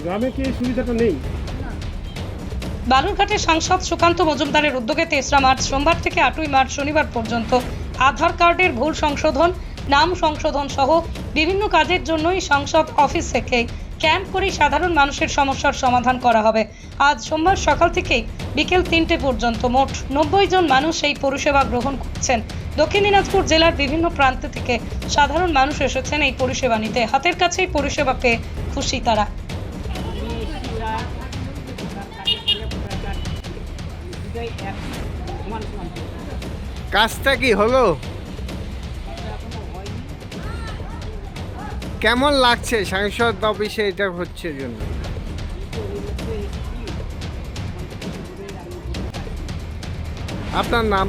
গ্রামে কি এই সুবিধাটা নেই? বালুরঘাটের সাংসদ সুকান্ত মজুমদারের উদ্যোগে 3রা মার্চ সোমবার থেকে 8ই মার্চ শনিবার পর্যন্ত আধার কার্ডের ভুল সংশোধন, নাম সংশোধন সহ বিভিন্ন কাজের জন্যই সংসদ অফিস থেকে ক্যাম্প করে সাধারণ মানুষের সমস্যার সমাধান করা হবে। আজ সোমবার সকাল থেকে বিকেল 3টে পর্যন্ত মোট 90 জন মানুষ এই পরিষেবা গ্রহণ করছেন। দক্ষিণ দিনাজপুর জেলার বিভিন্ন প্রান্ত থেকে সাধারণ মানুষ এসেছেন এই পরিষেবা নিতে। হাতের কাছেই পরিষেবা পেয়ে খুশি তারা। কাজটা কি হলো? কেমন লাগছে সাংসদ অফিসে এটা হচ্ছে জন্য? আপনার নাম?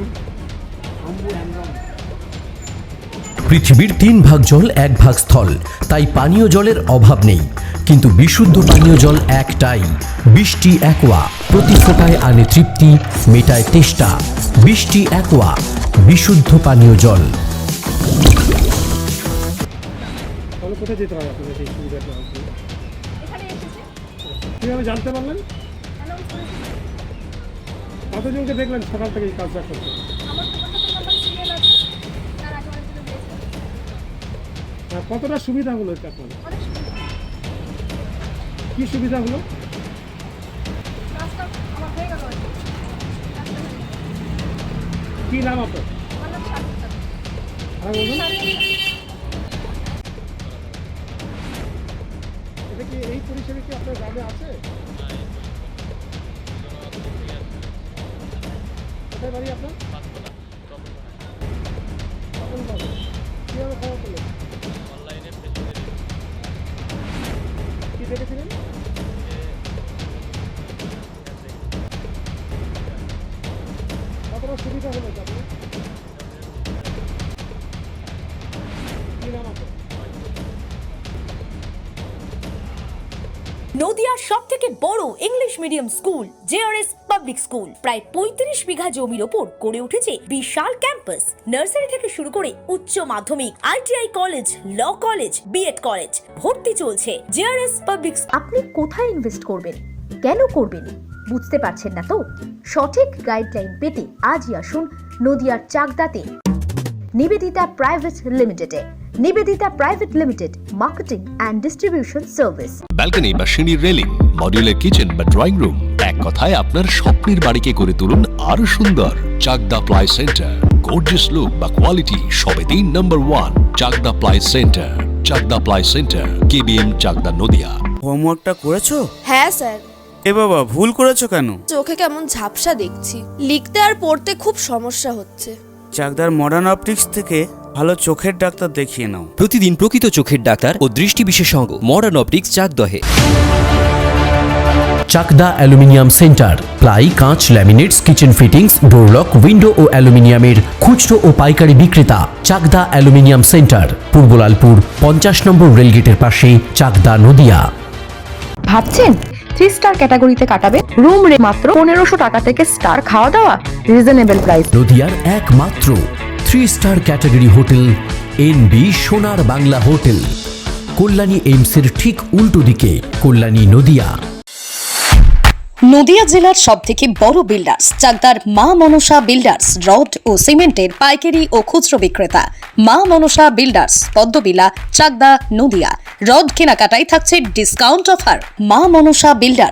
পৃথিবীর 3 ভাগ জল 1 ভাগ স্থল, তাই পানীয় জলের অভাব নেই। কিন্তু বিশুদ্ধ পানীয় জল একটাই, বৃষ্টি অ্যাকোয়া। প্রতি ফোঁটায় আনে তৃপ্তি, মেটায় তেষ্টা। বৃষ্টি অ্যাকোয়া, বিশুদ্ধ পানীয় জল। তাহলে কোথায় যেতে হবে আপনাদের এই সুবিধাটা আনতে? কীভাবে জানতে পারলেন? কতজনকে দেখলেন সকাল থেকে এই কাজটা করতে? কতটা সুবিধা হলো এটা আপনাদের? কি সুবিধা হলো? কি নাম আপনার? হ্যাঁ বলুন। এটা কি এই পরিষেবা কি আপনার গ্রামে আছে? কোথায় বাড়ি আপনার? কিভাবে খবর পেলেন? কি দেখেছিলেন? কতটা সুবিধা হলো আপনার? কি নাম আপনার? নদিয়ার সবথেকে বড় English medium school JRS public school প্রায় 35 বিঘা জমির ওপর গড়ে উঠেছে বিশাল ক্যাম্পাস। নার্সারি থেকে শুরু করে উচ্চ মাধ্যমিক, ITI college, law college, BEd college ভর্তি চলছে জেআরএস পাবলিক। আপনি কোথায় ইনভেস্ট করবেন, কেন করবেন বুঝতে পারছেন না তো? সঠিক গাইডলাইন পেতে আজই আসুন নদিয়ার চাকদাতে নিবেদিতা প্রাইভেট লিমিটেডে। Nivedita private limited, marketing and distribution service. Balcony বা সিঁড়ির রেলিং, মডিউলার কিচেন বা ড্রয়িং রুম, এক কথায় আপনার স্বপ্নের বাড়িকে করে তুলুন আরো সুন্দর। Chakda ply centre, gorgeous look বা কোয়ালিটি সবেতেই number 1। Chakda ply centre, Chakda ply centre, KBM, Chakda, Nadia. হোমওয়ার্কটা করেছো? হ্যাঁ স্যার। এ বাবা, ভুল করেছো কেন? চোখে কেমন ঝাপসা দেখছি, লিখতে আর পড়তে খুব সমস্যা হচ্ছে। চাকদার মডার্ন অপটিক্স থেকে ভালো চোখের ডাক্তার দেখিয়ে নাও। প্রতিদিন প্রকৃত চোখের ডাক্তার ও দৃষ্টি বিশেষজ্ঞ মডার্ন অপটিক্স, চাকদহে। চাকদা অ্যালুমিনিয়াম সেন্টার, প্লাই, কাঁচ, laminates, kitchen fittings, door lock, window ও অ্যালুমিনিয়ামের খুচরো ও পাইকারি বিক্রেতা। Chakda aluminium centre, Purbalalpur 50 number রেলগেটের পাশে, চাকদা, নদিয়া। ভাবছেন 3 স্টার ক্যাটাগরিতে কাটাবে? রুম রে মাত্র 1500 টাকা থেকে স্টার, খাওয়া দাওয়া রিজনেবল প্রাইস। নদিয়ার একমাত্র 3 স্টার ক্যাটাগরি হোটেল এনবি সোনার বাংলা হোটেল, কল্যাণী এইমসের ঠিক উল্টো দিকে, কল্যাণী, নদিয়া। নদিয়া জেলার সবথেকে বড় বিল্ডার্স চাকদার মা মনসা বিল্ডার্স, রড ও সিমেন্টের পাইকারি ও খুচরো বিক্রেতা। মা মনসা বিল্ডার্স, পদ্মবিলা, চাকদা, নদিয়া। রড কেনাকাটায় থাকছে ডিসকাউন্ট অফার। মা মনসা বিল্ডার,